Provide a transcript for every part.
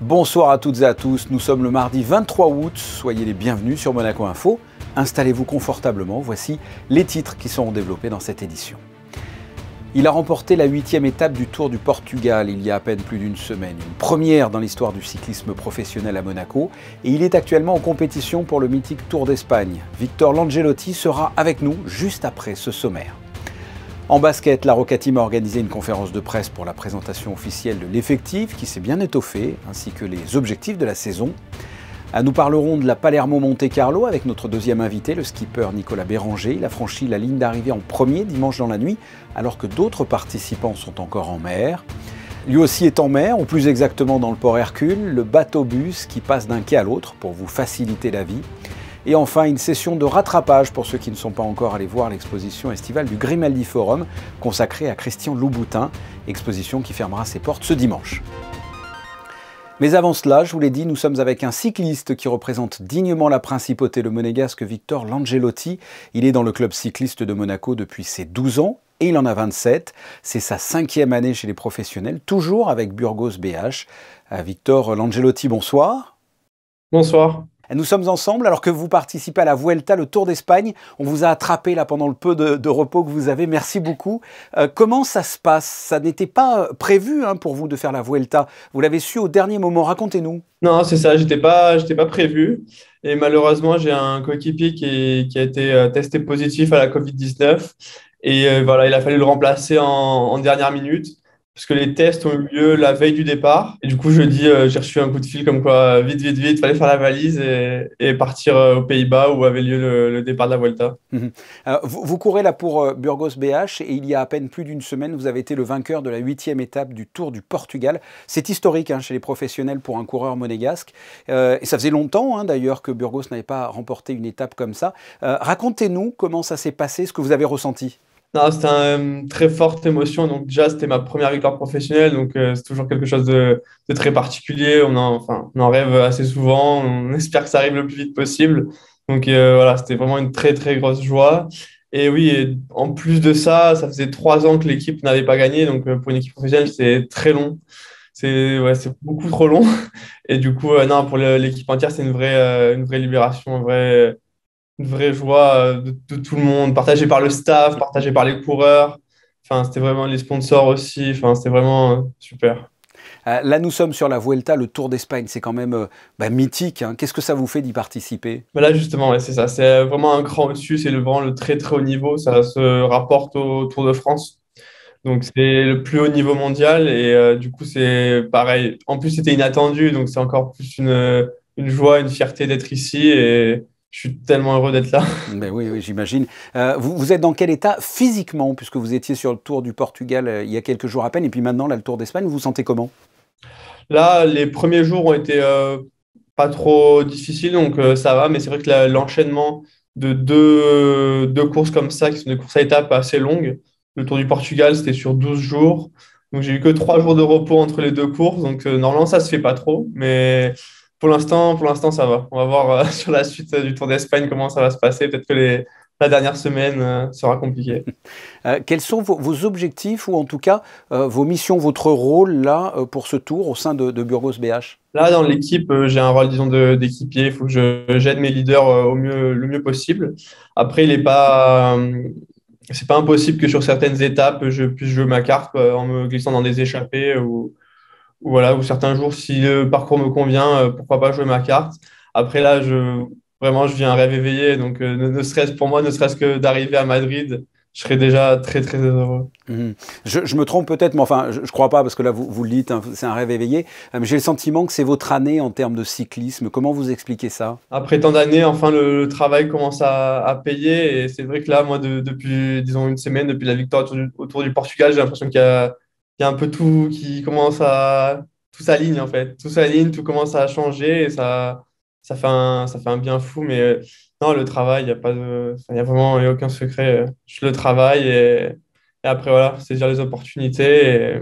Bonsoir à toutes et à tous, nous sommes le mardi 23 août, soyez les bienvenus sur Monaco Info. Installez-vous confortablement, voici les titres qui seront développés dans cette édition. Il a remporté la 8e étape du Tour du Portugal il y a à peine plus d'une semaine, une première dans l'histoire du cyclisme professionnel à Monaco, et il est actuellement en compétition pour le mythique Tour d'Espagne. Victor Langelotti sera avec nous juste après ce sommaire. En basket, la Roca Team a organisé une conférence de presse pour la présentation officielle de l'effectif qui s'est bien étoffé, ainsi que les objectifs de la saison. Nous parlerons de la Palermo Monte Carlo avec notre deuxième invité, le skipper Nicolas Béranger. Il a franchi la ligne d'arrivée en premier dimanche dans la nuit, alors que d'autres participants sont encore en mer. Lui aussi est en mer, ou plus exactement dans le port Hercule, le bateau-bus qui passe d'un quai à l'autre pour vous faciliter la vie. Et enfin, une session de rattrapage pour ceux qui ne sont pas encore allés voir l'exposition estivale du Grimaldi Forum consacrée à Christian Louboutin, exposition qui fermera ses portes ce dimanche. Mais avant cela, je vous l'ai dit, nous sommes avec un cycliste qui représente dignement la principauté, le monégasque Victor Langelotti. Il est dans le club cycliste de Monaco depuis ses 12 ans et il en a 27. C'est sa 5e année chez les professionnels, toujours avec Burgos BH. Victor Langelotti, bonsoir. Bonsoir. Nous sommes ensemble alors que vous participez à la Vuelta, le Tour d'Espagne. On vous a attrapé là pendant le peu de repos que vous avez. Merci beaucoup. Comment ça se passe? Ça n'était pas prévu pour vous de faire la Vuelta. Vous l'avez su au dernier moment. Racontez-nous. Non, c'est ça, j'étais pas prévu. Et malheureusement, j'ai un coéquipier qui a été testé positif à la Covid-19. Et voilà, il a fallu le remplacer en dernière minute, parce que les tests ont eu lieu la veille du départ. Et du coup, jeudi, j'ai reçu un coup de fil comme quoi, vite, vite, vite, fallait faire la valise et partir aux Pays-Bas où avait lieu le départ de la Vuelta. Vous courez là pour Burgos BH et il y a à peine plus d'une semaine, vous avez été le vainqueur de la 8e étape du Tour du Portugal. C'est historique chez les professionnels pour un coureur monégasque. Et ça faisait longtemps d'ailleurs que Burgos n'avait pas remporté une étape comme ça. Racontez-nous comment ça s'est passé, ce que vous avez ressenti. Non, c'était une très forte émotion. Donc, déjà, c'était ma première victoire professionnelle. Donc, c'est toujours quelque chose de très particulier. On en rêve assez souvent. On espère que ça arrive le plus vite possible. Donc, voilà, c'était vraiment une très, très grosse joie. Et oui, et en plus de ça, ça faisait 3 ans que l'équipe n'avait pas gagné. Donc, pour une équipe professionnelle, c'est très long. C'est beaucoup trop long. Et du coup, non, pour l'équipe entière, c'est une vraie libération, une vraie joie de tout le monde, partagée par le staff, partagée par les coureurs. Enfin, c'était vraiment les sponsors aussi. Enfin, c'était vraiment super. Là, nous sommes sur la Vuelta, le Tour d'Espagne. C'est quand même mythique. Qu'est-ce que ça vous fait d'y participer? Mais là, justement, ouais, c'est ça. C'est vraiment un cran au-dessus. C'est vraiment le très, très haut niveau. Ça se rapporte au Tour de France. Donc, c'est le plus haut niveau mondial. Et du coup, c'est pareil. En plus, c'était inattendu. Donc, c'est encore plus une joie, une fierté d'être ici. Et je suis tellement heureux d'être là. Ben oui, oui, j'imagine. Vous êtes dans quel état physiquement, puisque vous étiez sur le Tour du Portugal il y a quelques jours à peine, et puis maintenant, là, le Tour d'Espagne, vous vous sentez comment? Là, les premiers jours ont été pas trop difficiles, donc ça va. Mais c'est vrai que l'enchaînement de deux courses comme ça, qui sont des courses à étapes assez longues, le Tour du Portugal, c'était sur 12 jours. Donc j'ai eu que 3 jours de repos entre les deux courses. Donc normalement, ça se fait pas trop. Mais pour l'instant, ça va. On va voir sur la suite du Tour d'Espagne comment ça va se passer. Peut-être que la dernière semaine sera compliquée. Quels sont vos objectifs, ou en tout cas vos missions, votre rôle là pour ce tour au sein de Burgos BH? Là, dans l'équipe, j'ai un rôle, disons, d'équipier. Il faut que j'aide mes leaders le mieux possible. Après, c'est pas impossible que sur certaines étapes, je puisse jouer ma carte quoi, en me glissant dans des échappées ou voilà, ou certains jours, si le parcours me convient, pourquoi pas jouer ma carte. Après, là, vraiment, je vis un rêve éveillé. Donc, ne serait-ce pour moi, ne serait-ce que d'arriver à Madrid, je serais déjà très, très heureux. Je me trompe peut-être, mais enfin, je ne crois pas, parce que là, vous le dites, c'est un rêve éveillé. Mais j'ai le sentiment que c'est votre année en termes de cyclisme. Comment vous expliquez ça? Après tant d'années, enfin, le travail commence à payer. Et c'est vrai que là, moi, depuis, disons, une semaine, depuis la victoire autour du Portugal, j'ai l'impression qu'il y a un peu tout qui commence à... Tout s'aligne, en fait. Tout s'aligne, tout commence à changer. Et ça fait un bien fou. Mais non, le travail, il n'y a pas de... enfin, il y a vraiment il y a aucun secret. Je le travaille et après, voilà, saisir les opportunités.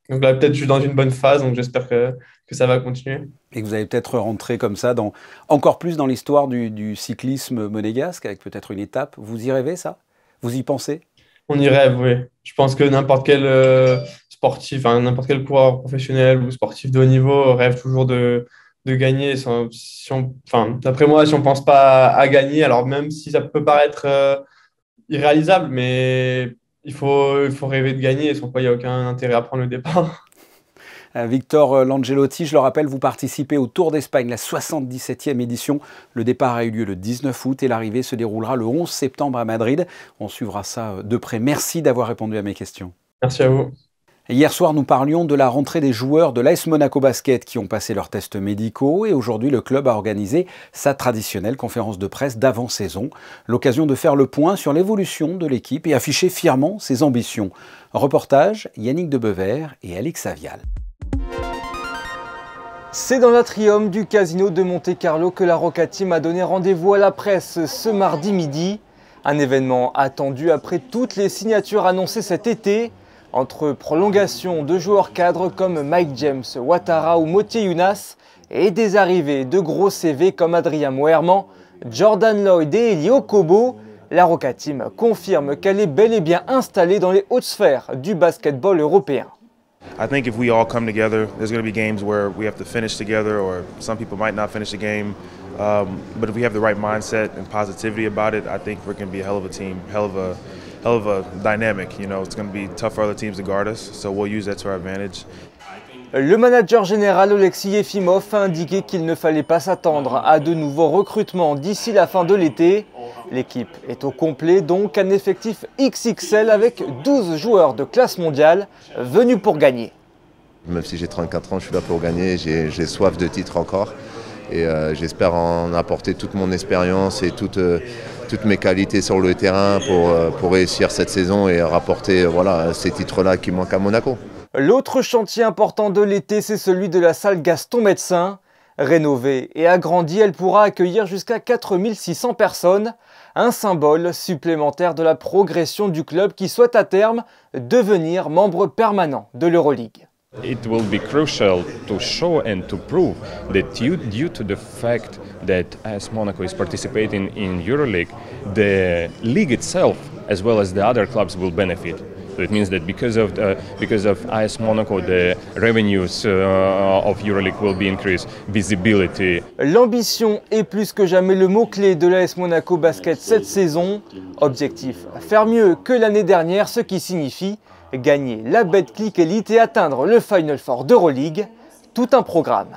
Donc là, peut-être je suis dans une bonne phase. Donc j'espère que ça va continuer. Et que vous allez peut-être rentrer comme ça encore plus dans l'histoire du cyclisme monégasque, avec peut-être une étape. Vous y rêvez, ça? Vous y pensez? On y rêve, oui. Je pense que n'importe quel sportif, enfin, n'importe quel coureur professionnel ou sportif de haut niveau rêve toujours de gagner. Enfin, d'après moi, si on ne pense pas à gagner, alors même si ça peut paraître irréalisable, mais il faut rêver de gagner, sans quoi il n'y a aucun intérêt à prendre le départ. Victor Langelotti, je le rappelle, vous participez au Tour d'Espagne, la 77e édition. Le départ a eu lieu le 19 août et l'arrivée se déroulera le 11 septembre à Madrid. On suivra ça de près. Merci d'avoir répondu à mes questions. Merci à vous. Hier soir, nous parlions de la rentrée des joueurs de l'AS Monaco Basket qui ont passé leurs tests médicaux et aujourd'hui, le club a organisé sa traditionnelle conférence de presse d'avant-saison. L'occasion de faire le point sur l'évolution de l'équipe et afficher fièrement ses ambitions. Reportage, Yannick Debevert et Alix Avial. C'est dans l'atrium du casino de Monte-Carlo que la Rocca Team a donné rendez-vous à la presse ce mardi midi. Un événement attendu après toutes les signatures annoncées cet été. Entre prolongation de joueurs cadres comme Mike James, Ouattara ou Motié Younas et des arrivées de gros CV comme Adrien Moerman, Jordan Lloyd et Eli Okobo, la Rocca Team confirme qu'elle est bel et bien installée dans les hautes sphères du basketball européen. I think if we all come together, there's going to be games where we have to finish together, or some people might not finish the game. But if we have the right mindset and positivity about it, I think we're going to be a hell of a team, hell of a dynamic. You know, it's going to be tough for other teams to guard us, so we'll use that to our advantage. Le manager général Oleksiy Efimov a indiqué qu'il ne fallait pas s'attendre à de nouveaux recrutements d'ici la fin de l'été. L'équipe est au complet, donc un effectif XXL avec 12 joueurs de classe mondiale venus pour gagner. Même si j'ai 34 ans, je suis là pour gagner, j'ai soif de titre encore. Et j'espère en apporter toute mon expérience et toutes mes qualités sur le terrain pour réussir cette saison et rapporter voilà, ces titres-là qui manquent à Monaco. L'autre chantier important de l'été, c'est celui de la salle Gaston Médecin. Rénovée et agrandie, elle pourra accueillir jusqu'à 4600 personnes. Un symbole supplémentaire de la progression du club qui souhaite à terme devenir membre permanent de l'Euroleague. It will be crucial to show and to prove that due to the fact that AS Monaco is participating in EuroLeague, the league itself, as well as the other clubs, will benefit. So it means that because of AS Monaco, the revenues of EuroLeague will be increased, visibility. L'ambition est plus que jamais le mot-clé de l'AS Monaco Basket cette saison. Objectif, faire mieux que l'année dernière, ce qui signifie gagner la Betclic Elite et atteindre le Final Four d'Euroleague. Tout un programme.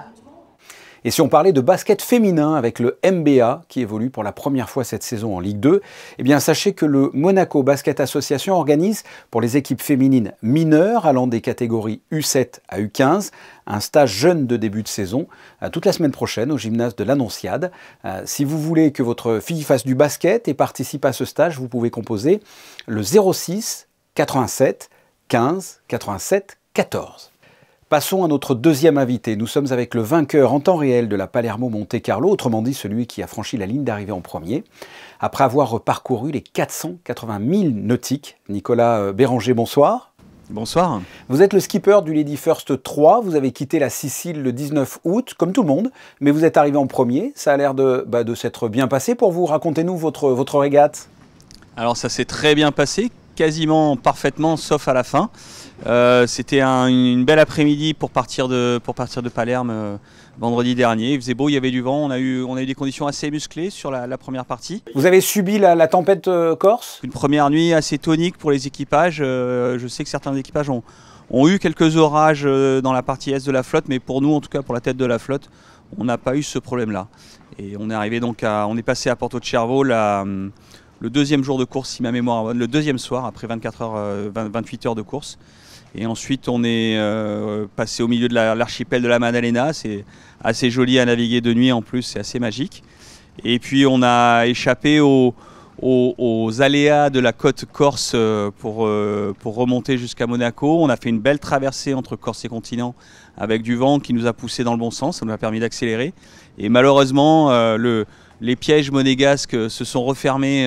Et si on parlait de basket féminin avec le MBA qui évolue pour la première fois cette saison en Ligue 2, eh bien sachez que le Monaco Basket Association organise pour les équipes féminines mineures allant des catégories U7 à U15 un stage jeune de début de saison toute la semaine prochaine au gymnase de l'Annonciade. Si vous voulez que votre fille fasse du basket et participe à ce stage, vous pouvez composer le 06 87 15 87 14. Passons à notre deuxième invité. Nous sommes avec le vainqueur en temps réel de la Palermo Monte-Carlo, autrement dit celui qui a franchi la ligne d'arrivée en premier. Après avoir parcouru les 480 000 nautiques, Nicolas Béranger, bonsoir. Bonsoir. Vous êtes le skipper du Lady First 3, vous avez quitté la Sicile le 19 août, comme tout le monde, mais vous êtes arrivé en premier. Ça a l'air de s'être bien passé pour vous. Racontez-nous votre régate. Alors ça s'est très bien passé, quasiment parfaitement, sauf à la fin. C'était une belle après-midi pour partir de Palerme vendredi dernier. Il faisait beau, il y avait du vent, on a eu des conditions assez musclées sur la première partie. Vous avez subi la tempête corse? Une première nuit assez tonique pour les équipages. Je sais que certains équipages ont eu quelques orages dans la partie est de la flotte, mais pour nous, en tout cas pour la tête de la flotte, on n'a pas eu ce problème-là. Et on est arrivé donc on est passé à Porto de Cervo le deuxième jour de course, si ma mémoire est bonne, le deuxième soir, après 28 heures de course. Et ensuite, on est passé au milieu de l'archipel de la Maddalena. C'est assez joli à naviguer de nuit en plus, c'est assez magique. Et puis, on a échappé aux aléas de la côte corse pour remonter jusqu'à Monaco. On a fait une belle traversée entre Corse et continent avec du vent qui nous a poussé dans le bon sens. Ça nous a permis d'accélérer. Et malheureusement, les pièges monégasques se sont refermés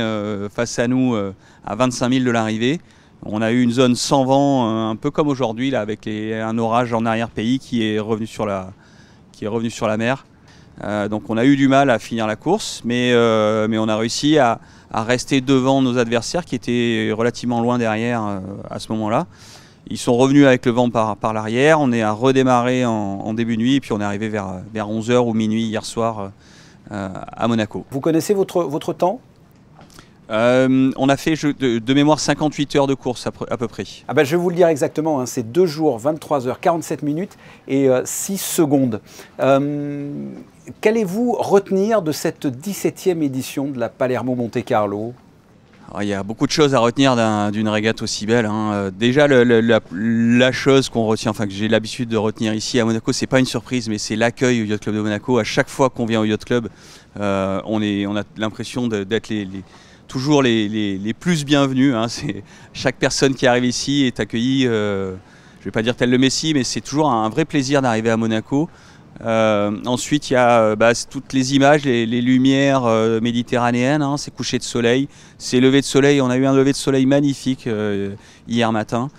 face à nous à 25 000 de l'arrivée. On a eu une zone sans vent, un peu comme aujourd'hui, là, avec un orage en arrière-pays qui est revenu sur la mer. Donc on a eu du mal à finir la course, mais on a réussi à rester devant nos adversaires qui étaient relativement loin derrière à ce moment-là. Ils sont revenus avec le vent par l'arrière, on est à redémarrer en début de nuit, et puis on est arrivé vers 11h ou minuit hier soir à Monaco. Vous connaissez votre temps ? On a fait de mémoire 58 heures de course à peu près. Ah ben, je vais vous le dire exactement, hein, c'est 2 jours, 23 heures, 47 minutes et 6 secondes. Qu'allez-vous retenir de cette 17e édition de la Palermo Monte Carlo ? Alors, il y a beaucoup de choses à retenir d'une régate aussi belle, hein. Déjà, la chose qu'on retient, enfin que j'ai l'habitude de retenir ici à Monaco, c'est pas une surprise, mais c'est l'accueil au Yacht Club de Monaco. À chaque fois qu'on vient au Yacht Club, on a l'impression d'être toujours les plus bienvenus, hein. Chaque personne qui arrive ici est accueillie, je ne vais pas dire tel le Messie, mais c'est toujours un vrai plaisir d'arriver à Monaco. Ensuite, il y a toutes les images, les lumières méditerranéennes, hein, ces couchers de soleil, ces levées de soleil. On a eu un lever de soleil magnifique hier matin.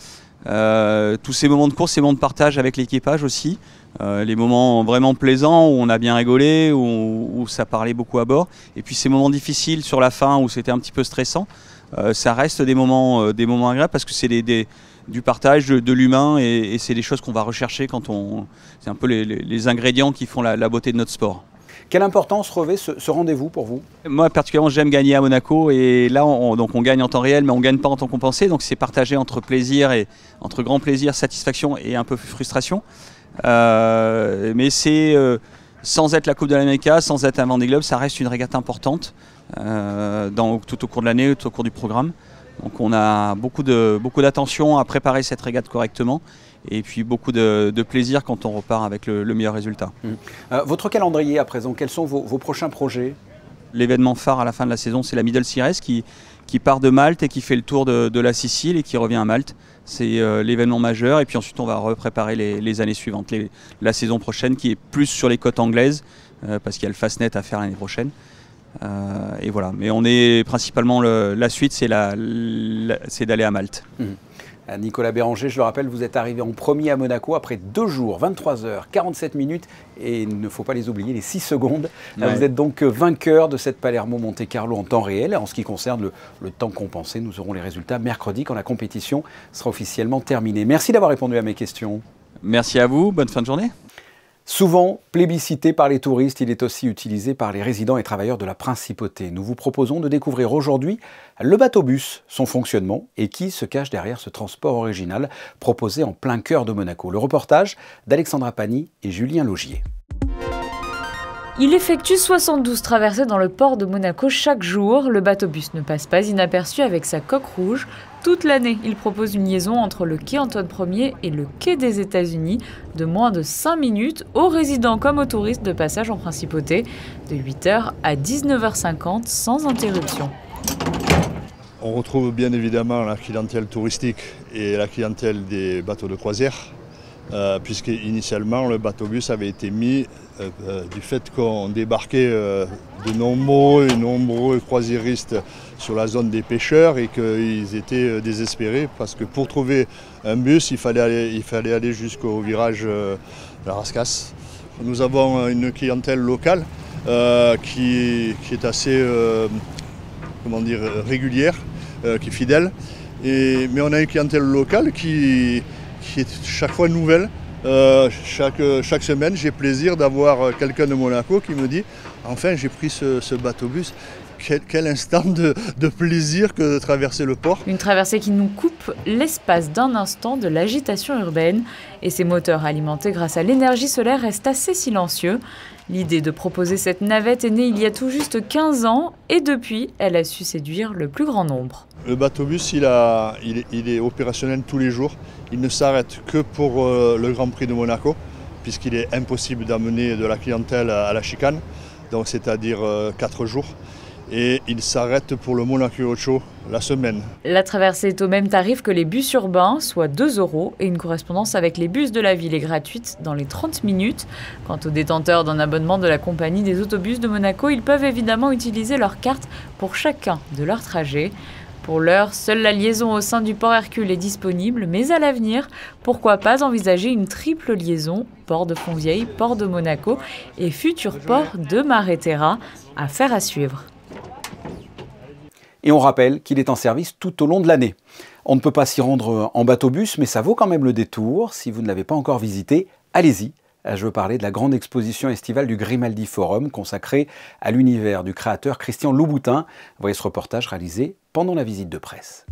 Tous ces moments de course, ces moments de partage avec l'équipage aussi. Les moments vraiment plaisants où on a bien rigolé, où ça parlait beaucoup à bord. Et puis ces moments difficiles sur la fin où c'était un petit peu stressant. Ça reste des moments agréables parce que c'est du partage, de l'humain et c'est des choses qu'on va rechercher quand c'est un peu les ingrédients qui font la beauté de notre sport. Quelle importance revêt ce rendez-vous pour vous ? Moi particulièrement j'aime gagner à Monaco et là donc on gagne en temps réel mais on ne gagne pas en temps compensé, donc c'est partagé entre grand plaisir, satisfaction et un peu frustration. Mais c'est sans être la Coupe de l'Amérique, sans être un Vendée Globe, ça reste une régate importante tout au cours de l'année, tout au cours du programme. Donc on a beaucoup d'attention à préparer cette régate correctement et puis beaucoup de plaisir quand on repart avec le meilleur résultat. Votre calendrier à présent, quels sont vos prochains projets ? L'événement phare à la fin de la saison, c'est la Middle Sires qui part de Malte et qui fait le tour de la Sicile et qui revient à Malte. C'est l'événement majeur et puis ensuite on va repréparer les années suivantes, la saison prochaine qui est plus sur les côtes anglaises parce qu'il y a le Fastnet à faire l'année prochaine. Et voilà, mais on est principalement la suite, c'est d'aller à Malte. Nicolas Béranger, je le rappelle, vous êtes arrivé en premier à Monaco après 2 jours, 23 heures, 47 minutes et il ne faut pas les oublier, les 6 secondes. Ouais. Vous êtes donc vainqueur de cette Palermo Monte Carlo en temps réel. En ce qui concerne le temps compensé, nous aurons les résultats mercredi quand la compétition sera officiellement terminée. Merci d'avoir répondu à mes questions. Merci à vous, bonne fin de journée. Souvent plébiscité par les touristes, il est aussi utilisé par les résidents et travailleurs de la Principauté. Nous vous proposons de découvrir aujourd'hui le bateau-bus, son fonctionnement et qui se cache derrière ce transport original proposé en plein cœur de Monaco. Le reportage d'Alexandra Pani et Julien Laugier. Il effectue 72 traversées dans le port de Monaco chaque jour. Le bateau-bus ne passe pas inaperçu avec sa coque rouge. Toute l'année, il propose une liaison entre le quai Antoine Ier et le quai des États-Unis de moins de 5 minutes aux résidents comme aux touristes de passage en Principauté, de 8h à 19h50 sans interruption. On retrouve bien évidemment la clientèle touristique et la clientèle des bateaux de croisière. Puisque initialement le bateau-bus avait été mis du fait qu'on débarquait de nombreux croisiéristes sur la zone des pêcheurs et qu'ils étaient désespérés parce que pour trouver un bus il fallait aller jusqu'au virage de la Rascasse. Nous avons une clientèle locale qui est assez régulière, qui est fidèle, mais on a une clientèle locale qui est chaque fois nouvelle. Chaque semaine, j'ai plaisir d'avoir quelqu'un de Monaco qui me dit « Enfin, j'ai pris ce bateau-bus. Quel instant de plaisir que de traverser le port !» Une traversée qui nous coupe l'espace d'un instant de l'agitation urbaine. Et ces moteurs alimentés grâce à l'énergie solaire restent assez silencieux. L'idée de proposer cette navette est née il y a tout juste 15 ans et depuis, elle a su séduire le plus grand nombre. Le bateau-bus, il est opérationnel tous les jours. Il ne s'arrête que pour le Grand Prix de Monaco, puisqu'il est impossible d'amener de la clientèle à la chicane, donc c'est-à-dire 4 jours. Et il s'arrête pour le Monaco Yacht Show la semaine. La traversée est au même tarif que les bus urbains, soit 2 € et une correspondance avec les bus de la ville est gratuite dans les 30 minutes. Quant aux détenteurs d'un abonnement de la compagnie des autobus de Monaco, ils peuvent évidemment utiliser leur carte pour chacun de leurs trajets. Pour l'heure, seule la liaison au sein du port Hercule est disponible, mais à l'avenir, pourquoi pas envisager une triple liaison, port de Fontvieille, port de Monaco et futur port de Maréterra, affaire à suivre. Et on rappelle qu'il est en service tout au long de l'année. On ne peut pas s'y rendre en bateau-bus, mais ça vaut quand même le détour. Si vous ne l'avez pas encore visité, allez-y. Je veux parler de la grande exposition estivale du Grimaldi Forum consacrée à l'univers du créateur Christian Louboutin. Voyez ce reportage réalisé pendant la visite de presse.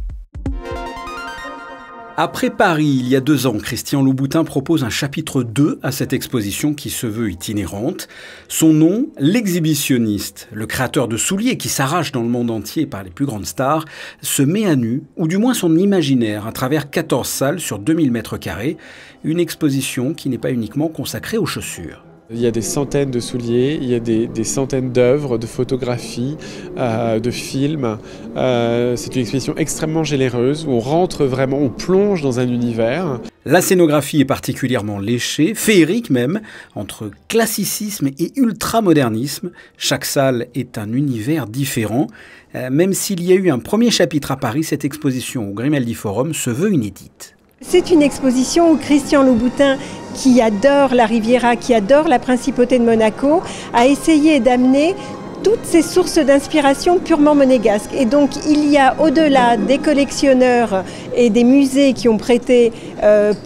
Après Paris, il y a 2 ans, Christian Louboutin propose un chapitre 2 à cette exposition qui se veut itinérante. Son nom, l'exhibitionniste, le créateur de souliers qui s'arrache dans le monde entier par les plus grandes stars, se met à nu, ou du moins son imaginaire, à travers 14 salles sur 2000 m², une exposition qui n'est pas uniquement consacrée aux chaussures. Il y a des centaines de souliers, il y a des centaines d'œuvres, de photographies, de films. C'est une exposition extrêmement généreuse où on rentre vraiment, on plonge dans un univers. La scénographie est particulièrement léchée, féerique même, entre classicisme et ultramodernisme. Chaque salle est un univers différent. Même s'il y a eu un premier chapitre à Paris, cette exposition au Grimaldi Forum se veut inédite. C'est une exposition où Christian Louboutin, qui adore la Riviera, qui adore la Principauté de Monaco, a essayé d'amener toutes ces sources d'inspiration purement monégasques. Et donc il y a au-delà des collectionneurs et des musées qui ont prêté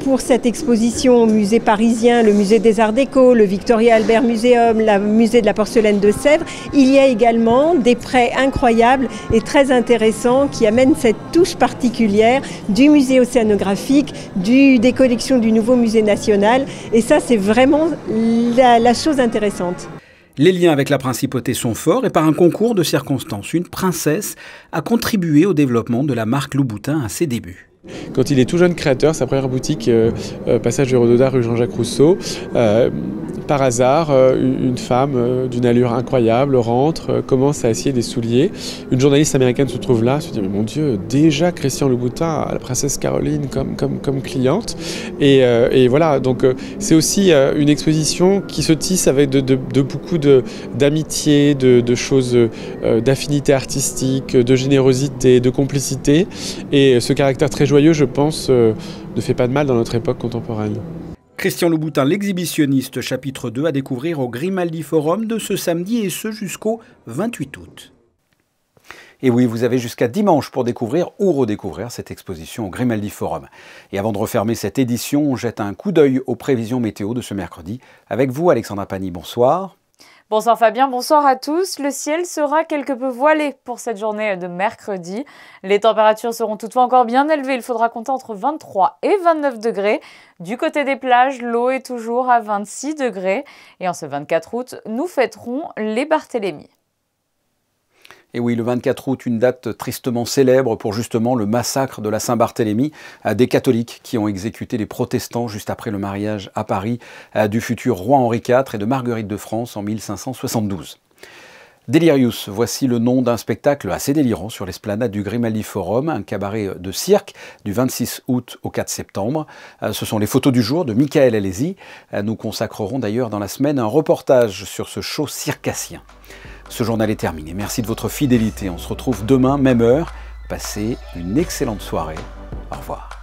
pour cette exposition, musée parisien, le musée des Arts Déco, le Victoria Albert Museum, le musée de la porcelaine de Sèvres, il y a également des prêts incroyables et très intéressants qui amènent cette touche particulière du musée océanographique, des collections du nouveau musée national. Et ça, c'est vraiment la chose intéressante. Les liens avec la principauté sont forts et par un concours de circonstances, une princesse a contribué au développement de la marque Louboutin à ses débuts. Quand il est tout jeune créateur, sa première boutique, passage du Rododard, rue Jean-Jacques Rousseau, par hasard, une femme d'une allure incroyable rentre, commence à essayer des souliers. Une journaliste américaine se trouve là, se dit « Mais mon Dieu, déjà Christian Louboutin a la princesse Caroline comme cliente ». Et voilà, donc c'est aussi une exposition qui se tisse avec beaucoup d'amitié, de choses, d'affinité artistique, de générosité, de complicité. Et ce caractère très joyeux, je pense, ne fait pas de mal dans notre époque contemporaine. Christian Louboutin, l'exhibitionniste, chapitre 2 à découvrir au Grimaldi Forum de ce samedi et ce jusqu'au 28 août. Et oui, vous avez jusqu'à dimanche pour découvrir ou redécouvrir cette exposition au Grimaldi Forum. Et avant de refermer cette édition, on jette un coup d'œil aux prévisions météo de ce mercredi. Avec vous, Alexandra Pani, bonsoir. Bonsoir Fabien, bonsoir à tous. Le ciel sera quelque peu voilé pour cette journée de mercredi. Les températures seront toutefois encore bien élevées. Il faudra compter entre 23 et 29 degrés. Du côté des plages, l'eau est toujours à 26 degrés. Et en ce 24 août, nous fêterons les Barthélemy. Et oui, le 24 août, une date tristement célèbre pour justement le massacre de la Saint-Barthélemy, des catholiques qui ont exécuté les protestants juste après le mariage à Paris du futur roi Henri IV et de Marguerite de France en 1572. Delirious, voici le nom d'un spectacle assez délirant sur l'esplanade du Grimaldi Forum, un cabaret de cirque du 26 août au 4 septembre. Ce sont les photos du jour de Michael Alési. Nous consacrerons d'ailleurs dans la semaine un reportage sur ce show circassien. Ce journal est terminé. Merci de votre fidélité. On se retrouve demain, même heure. Passez une excellente soirée. Au revoir.